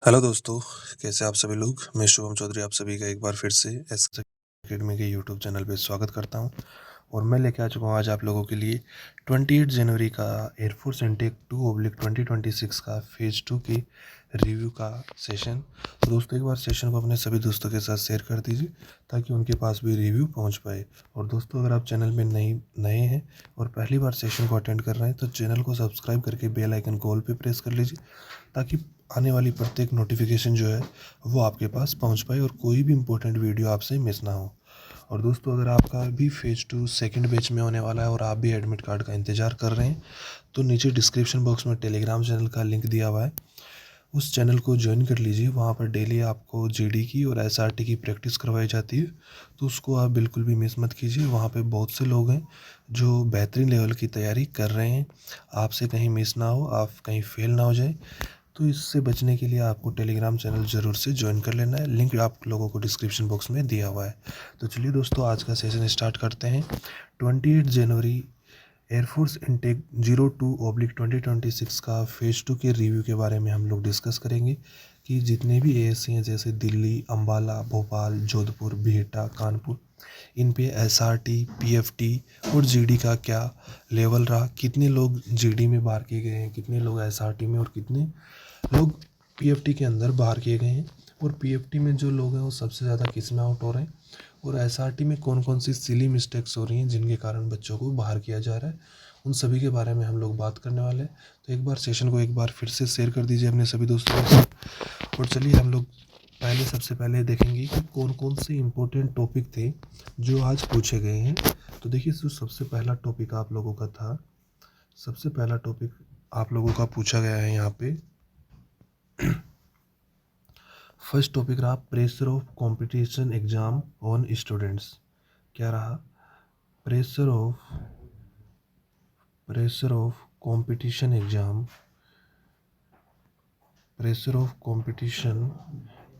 Hello दोस्तों, कैसे आप सभी लोग। मैं शुभम चौधरी आप सभी का एक बार फिर से एस अकेडमी के यूट्यूब चैनल पे स्वागत करता हूं। और मैं लेके आ चुका हूं आज आप लोगों के लिए 28 जनवरी का एयरफोर्स इनटेक 2/2026 का फेज़ 2 की रिव्यू का सेशन। तो दोस्तों एक बार सेशन को अपने सभी दोस्तों के साथ शेयर कर दीजिए ताकि उनके पास भी रिव्यू पहुंच पाए। और दोस्तों अगर आप चैनल में नए हैं और पहली बार सेशन को अटेंड कर रहे हैं तो चैनल को सब्सक्राइब करके बेल आइकन को ऑल पे प्रेस कर लीजिए ताकि आने वाली प्रत्येक नोटिफिकेशन जो है वो आपके पास पहुंच पाए और कोई भी इम्पोर्टेंट वीडियो आपसे मिस ना हो। और दोस्तों अगर आपका भी फेज़ 2 सेकंड बैच में होने वाला है और आप भी एडमिट कार्ड का इंतज़ार कर रहे हैं तो नीचे डिस्क्रिप्शन बॉक्स में टेलीग्राम चैनल का लिंक दिया हुआ है, उस चैनल को ज्वाइन कर लीजिए। वहाँ पर डेली आपको जीडी की और एसआरटी की प्रैक्टिस करवाई जाती है, तो उसको आप बिल्कुल भी मिस मत कीजिए। वहाँ पे बहुत से लोग हैं जो बेहतरीन लेवल की तैयारी कर रहे हैं। आपसे कहीं मिस ना हो, आप कहीं फेल ना हो जाए, तो इससे बचने के लिए आपको टेलीग्राम चैनल ज़रूर से ज्वाइन कर लेना है। लिंक आप लोगों को डिस्क्रिप्शन बॉक्स में दिया हुआ है। तो चलिए दोस्तों आज का सेशन स्टार्ट करते हैं। 28 जनवरी एयरफोर्स इनटेक 02/2026 का फेज़ 2 के रिव्यू के बारे में हम लोग डिस्कस करेंगे कि जितने भी एएससी हैं जैसे दिल्ली, अम्बाला, भोपाल, जोधपुर, बिहटा, कानपुर, इन पे एसआरटी, पीएफटी और जीडी का क्या लेवल रहा, कितने लोग जीडी में बाहर किए गए हैं, कितने लोग एसआरटी में और कितने लोग पीएफटी के अंदर बाहर किए गए हैं, और पीएफटी में जो लोग हैं वो सबसे ज़्यादा किस में आउट हो रहे हैं, और एसआरटी में कौन कौन सी सिली मिस्टेक्स हो रही हैं जिनके कारण बच्चों को बाहर किया जा रहा है, उन सभी के बारे में हम लोग बात करने वाले हैं। तो एक बार सेशन को एक बार फिर से शेयर कर दीजिए अपने सभी दोस्तों के साथ। और चलिए हम लोग सबसे पहले देखेंगे कि कौन कौन से इम्पोर्टेंट टॉपिक थे जो आज पूछे गए हैं। तो देखिए जो सबसे पहला टॉपिक आप लोगों का था, सबसे पहला टॉपिक आप लोगों का पूछा गया है यहाँ पे। फर्स्ट टॉपिक रहा pressure of competition exam on students. क्या रहा? Pressure of competition exam, pressure of competition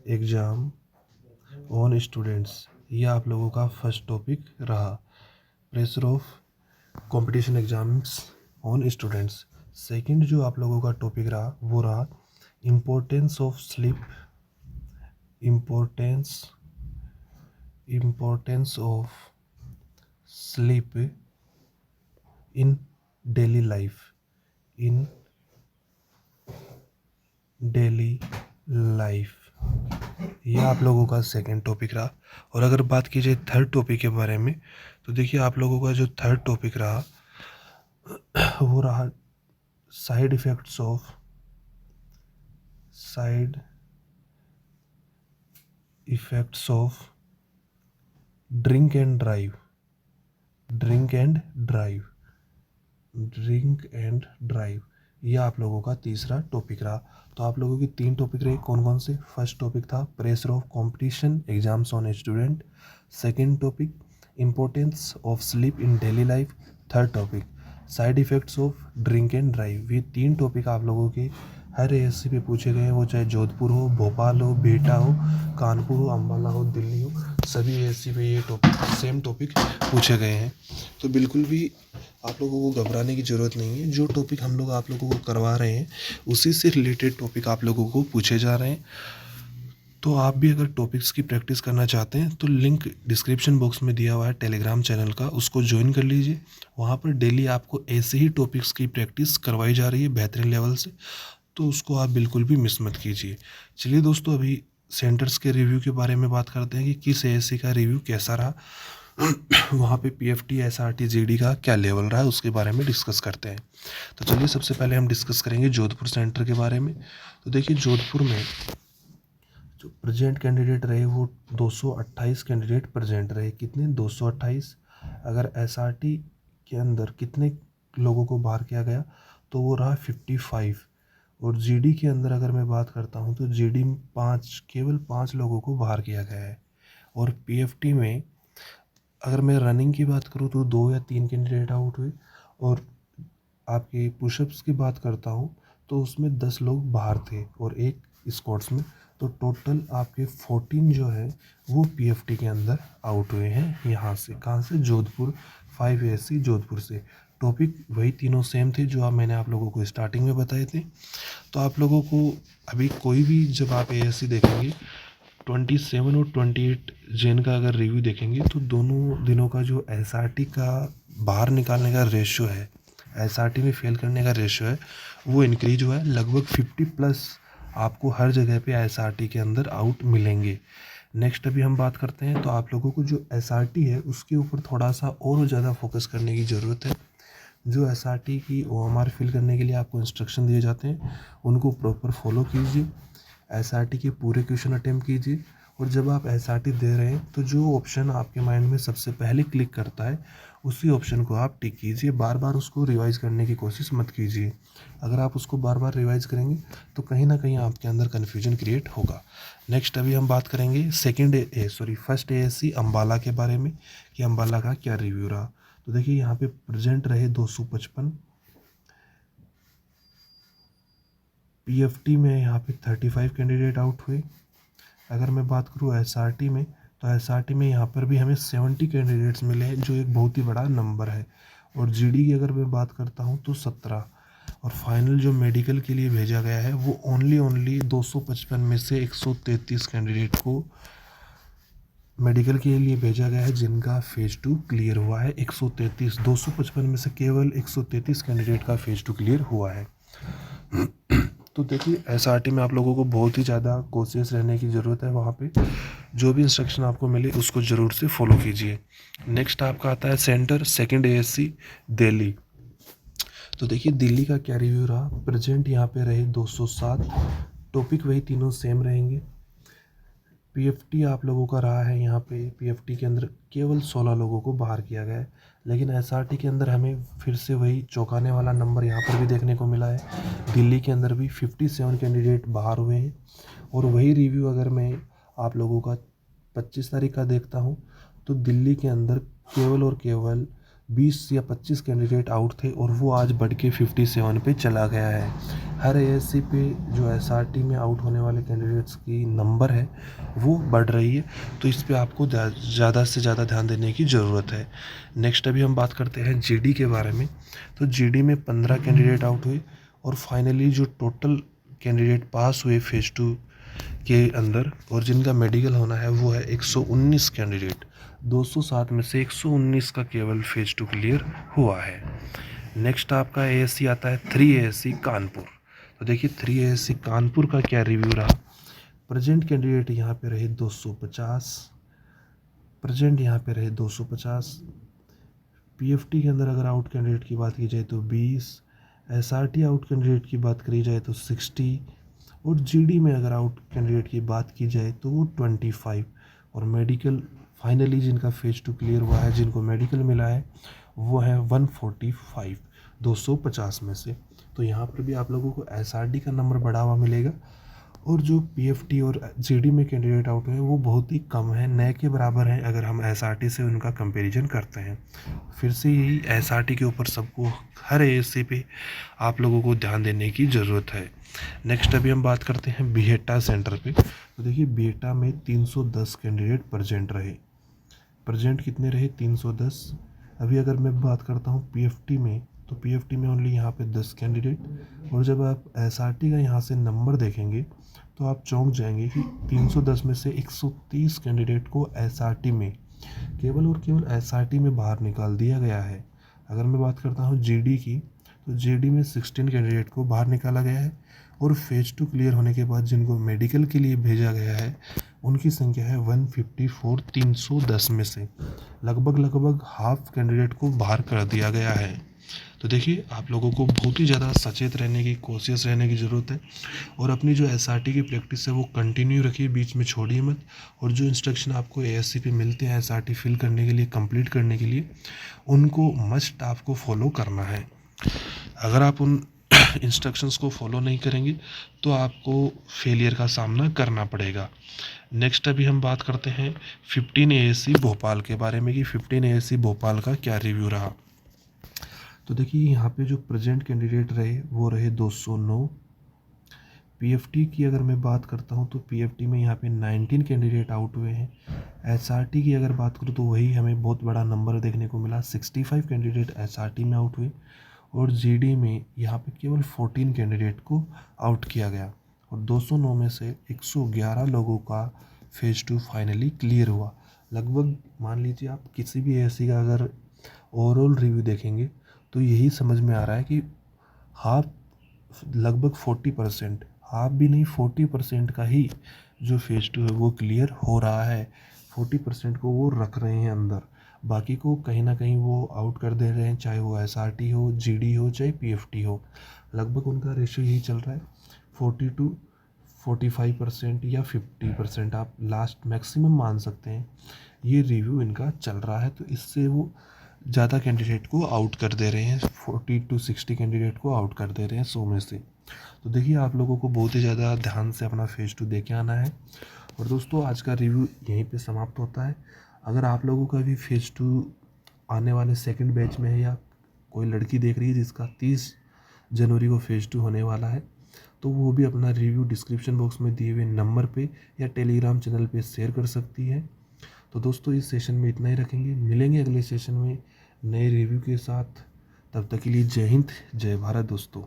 exam on students, ये आप लोगों का फर्स्ट टॉपिक रहा। Pressure of competition exams on students. Second जो आप लोगों का टॉपिक रहा वो रहा importance of sleep, importance of sleep in daily life, in daily life, ये आप लोगों का सेकंड टॉपिक रहा। और अगर बात की जाए थर्ड टॉपिक के बारे में तो देखिए आप लोगों का जो थर्ड टॉपिक रहा वो रहा side effects of drink and drive, ये आप लोगों का तीसरा टॉपिक रहा। तो आप लोगों की तीन टॉपिक रहे, कौन कौन से? फर्स्ट टॉपिक था pressure of competition exams on student, second topic importance of sleep in daily life, third topic side effects of drink and drive. ये तीन टॉपिक आप लोगों के हर एएससी पे पूछे गए हैं, वो चाहे जोधपुर हो, भोपाल हो, बिहटा हो, कानपुर हो, अम्बाला हो, दिल्ली हो, सभी एएससी पे ये टॉपिक सेम टॉपिक पूछे गए हैं। तो बिल्कुल भी आप लोगों को घबराने की ज़रूरत नहीं है। जो टॉपिक हम लोग आप लोगों को करवा रहे हैं उसी से रिलेटेड टॉपिक आप लोगों को पूछे जा रहे हैं। तो आप भी अगर टॉपिक्स की प्रैक्टिस करना चाहते हैं तो लिंक डिस्क्रिप्शन बॉक्स में दिया हुआ है टेलीग्राम चैनल का, उसको ज्वाइन कर लीजिए। वहाँ पर डेली आपको ऐसे ही टॉपिक्स की प्रैक्टिस करवाई जा रही है बेहतरीन लेवल से, तो उसको आप बिल्कुल भी मिस मत कीजिए। चलिए दोस्तों अभी सेंटर्स के रिव्यू के बारे में बात करते हैं कि किस एएससी का रिव्यू कैसा रहा, वहाँ पे पीएफटी, एसआरटी, जीडी का क्या लेवल रहा है उसके बारे में डिस्कस करते हैं। तो चलिए सबसे पहले हम डिस्कस करेंगे जोधपुर सेंटर के बारे में। तो देखिए जोधपुर में जो प्रेजेंट कैंडिडेट रहे वो 228 कैंडिडेट प्रेजेंट रहे। कितने? 228। अगर एसआरटी के अंदर कितने लोगों को बाहर किया गया तो वो रहा 55। और जीडी के अंदर अगर मैं बात करता हूँ तो जीडी में केवल 5 लोगों को बाहर किया गया है। और पीएफटी में अगर मैं रनिंग की बात करूँ तो 2 या 3 कैंडिडेट आउट हुए। और आपके पुशअप्स की बात करता हूँ तो उसमें 10 लोग बाहर थे और एक स्क्वाड्स में, तो टोटल आपके 14 जो है वो पीएफटी के अंदर आउट हुए हैं। यहाँ से कहाँ से? जोधपुर, 5 एएससी जोधपुर से। टॉपिक वही तीनों सेम थे जो मैंने आप लोगों को स्टार्टिंग में बताए थे। तो आप लोगों को अभी कोई भी जब आप एएससी देखेंगे 27 और 28 जेन का अगर रिव्यू देखेंगे तो दोनों दिनों का जो एसआरटी का बाहर निकालने का रेशियो है, एसआरटी में फेल करने का रेशियो है, वो इंक्रीज हुआ है। लगभग 50+ आपको हर जगह पे एसआरटी के अंदर आउट मिलेंगे। नेक्स्ट अभी हम बात करते हैं तो आप लोगों को जो एसआरटी है उसके ऊपर थोड़ा सा और ज़्यादा फोकस करने की ज़रूरत है। जो एसआरटी की ओएमआर फिल करने के लिए आपको इंस्ट्रक्शन दिए जाते हैं उनको प्रॉपर फॉलो कीजिए। एसआरटी के पूरे क्वेश्चन अटेम्प्ट कीजिए और जब आप एसआरटी दे रहे हैं तो जो ऑप्शन आपके माइंड में सबसे पहले क्लिक करता है उसी ऑप्शन को आप टिक कीजिए। बार बार उसको रिवाइज करने की कोशिश मत कीजिए। अगर आप उसको बार बार रिवाइज करेंगे तो कहीं ना कहीं आपके अंदर कन्फ्यूजन क्रिएट होगा। नेक्स्ट अभी हम बात करेंगे फर्स्ट एएससी अम्बाला के बारे में कि अम्बाला का क्या रिव्यू रहा। तो देखिए यहाँ पे प्रेजेंट रहे 255, पीएफटी में यहाँ पे 35 कैंडिडेट आउट हुए। अगर मैं बात करूँ एसआरटी में तो एसआरटी में यहाँ पर भी हमें 70 कैंडिडेट्स मिले हैं जो एक बहुत ही बड़ा नंबर है। और जीडी की अगर मैं बात करता हूँ तो 17। और फाइनल जो मेडिकल के लिए भेजा गया है वो ओनली 255 में से 133 कैंडिडेट को मेडिकल के लिए भेजा गया है जिनका फेज़ 2 क्लियर हुआ है। 255 में से केवल 133 कैंडिडेट का फेज़ 2 क्लियर हुआ है। तो देखिए एसआरटी में आप लोगों को बहुत ही ज़्यादा कॉशियस रहने की ज़रूरत है। वहाँ पे जो भी इंस्ट्रक्शन आपको मिले उसको ज़रूर से फॉलो कीजिए। नेक्स्ट आपका आता है सेंटर सेकंड एएससी दिल्ली। तो देखिए दिल्ली का क्या रिव्यू रहा। प्रेजेंट यहाँ पे रहे 207, टॉपिक वही तीनों सेम रहेंगे। पीएफटी आप लोगों का रहा है, यहाँ पे पीएफटी के अंदर केवल 16 लोगों को बाहर किया गया है। लेकिन एसआरटी के अंदर हमें फिर से वही चौंकाने वाला नंबर यहाँ पर भी देखने को मिला है। दिल्ली के अंदर भी 57 कैंडिडेट बाहर हुए हैं। और वही रिव्यू अगर मैं आप लोगों का 25 तारीख का देखता हूँ तो दिल्ली के अंदर केवल और केवल 20 या 25 कैंडिडेट आउट थे और वो आज बढ़ के 57 पे चला गया है। हर एएससी पे जो एसआरटी में आउट होने वाले कैंडिडेट्स की नंबर है वो बढ़ रही है। तो इस पे आपको ज़्यादा से ज़्यादा ध्यान देने की ज़रूरत है। नेक्स्ट अभी हम बात करते हैं जीडी के बारे में। तो जीडी में 15 कैंडिडेट आउट हुए और फाइनली जो टोटल कैंडिडेट पास हुए फेज़ 2 के अंदर और जिनका मेडिकल होना है वो है 119 कैंडिडेट। 207 में से 119 का केवल फेज़ 2 क्लियर हुआ है। नेक्स्ट आपका एएससी आता है 3 एएससी कानपुर। तो देखिए 3 एएससी कानपुर का क्या रिव्यू रहा। प्रेजेंट कैंडिडेट यहाँ पे रहे 250, पीएफटी के अंदर अगर आउट कैंडिडेट की बात की जाए तो 20, एसआरटी आउट कैंडिडेट की बात करी जाए तो 60 और जीडी में अगर आउट कैंडिडेट की बात की जाए तो वो 25। और मेडिकल फाइनली जिनका फेज़ 2 क्लियर हुआ है, जिनको मेडिकल मिला है वो है 145 250 में से। तो यहाँ पर भी आप लोगों को एसआरटी का नंबर बढ़ा हुआ मिलेगा। और जो पीएफटी और जीडी में कैंडिडेट आउट हुए वो बहुत ही कम है, नए के बराबर हैं अगर हम एसआरटी से उनका कंपैरिजन करते हैं। फिर से यही एसआरटी के ऊपर सबको हर एएससी पे आप लोगों को ध्यान देने की ज़रूरत है। नेक्स्ट अभी हम बात करते हैं बीहेटा सेंटर पे। तो देखिए बीहेटा में 310 कैंडिडेट प्रेजेंट कितने रहे 310। अभी अगर मैं बात करता हूँ पीएफटी में तो पीएफटी में ओनली यहाँ पे 10 कैंडिडेट। और जब आप एसआरटी का यहाँ से नंबर देखेंगे तो आप चौंक जाएंगे कि 310 में से 130 कैंडिडेट को एसआरटी में केवल और केवल एसआरटी में बाहर निकाल दिया गया है। अगर मैं बात करता हूँ जीडी की तो जीडी में 16 कैंडिडेट को बाहर निकाला गया है। और फेज़ 2 क्लियर होने के बाद जिनको मेडिकल के लिए भेजा गया है उनकी संख्या है 154, 310 में से लगभग हाफ कैंडिडेट को बाहर कर दिया गया है। तो देखिए आप लोगों को बहुत ही ज़्यादा सचेत रहने की, कोशिश रहने की ज़रूरत है। और अपनी जो एसआरटी की प्रैक्टिस है वो कंटिन्यू रखिए, बीच में छोड़िए मत। और जो इंस्ट्रक्शन आपको एएससी पे मिलते हैं एसआरटी फिल करने के लिए, कंप्लीट करने के लिए, उनको मस्ट आपको फॉलो करना है। अगर आप उन इंस्ट्रक्शंस को फॉलो नहीं करेंगे तो आपको फेलियर का सामना करना पड़ेगा। नेक्स्ट अभी हम बात करते हैं 15 एएससी भोपाल के बारे में कि 15 एएससी भोपाल का क्या रिव्यू रहा। तो देखिए यहाँ पे जो प्रेजेंट कैंडिडेट रहे वो रहे 209, पीएफटी की अगर मैं बात करता हूँ तो पीएफटी में यहाँ पे 19 कैंडिडेट आउट हुए हैं। एसआरटी की अगर बात करूँ तो वही हमें बहुत बड़ा नंबर देखने को मिला, 65 कैंडिडेट एसआरटी में आउट हुए। और जीडी में यहाँ पे केवल 14 कैंडिडेट को आउट किया गया और 209 में से 111 लोगों का फेज़ 2 फाइनली क्लियर हुआ। लगभग मान लीजिए आप किसी भी एससी का अगर ओवरऑल रिव्यू देखेंगे तो यही समझ में आ रहा है कि हाफ, लगभग 40%, हाफ भी नहीं 40% का ही जो फेज़ 2 है वो क्लियर हो रहा है। 40% को वो रख रहे हैं अंदर, बाकी को कहीं ना कहीं वो आउट कर दे रहे हैं, चाहे वो एसआरटी हो, जीडी हो, चाहे पीएफटी हो। लगभग उनका रेशियो यही चल रहा है 40 to 45% या 50%, आप लास्ट मैक्सिमम मान सकते हैं। ये रिव्यू इनका चल रहा है, तो इससे वो ज़्यादा कैंडिडेट को आउट कर दे रहे हैं, 40 to 60 कैंडिडेट को आउट कर दे रहे हैं 100 में से। तो देखिए आप लोगों को बहुत ही ज़्यादा ध्यान से अपना फेज़ 2 देके आना है। और दोस्तों आज का रिव्यू यहीं पे समाप्त होता है। अगर आप लोगों का भी फेज़ 2 आने वाले सेकंड बैच में है या कोई लड़की देख रही है जिसका 30 जनवरी को फेज़ 2 होने वाला है, तो वो भी अपना रिव्यू डिस्क्रिप्शन बॉक्स में दिए हुए नंबर पे या टेलीग्राम चैनल पे शेयर कर सकती है। तो दोस्तों इस सेशन में इतना ही रखेंगे, मिलेंगे अगले सेशन में नए रिव्यू के साथ। तब तक के लिए जय हिंद, जय भारत दोस्तों।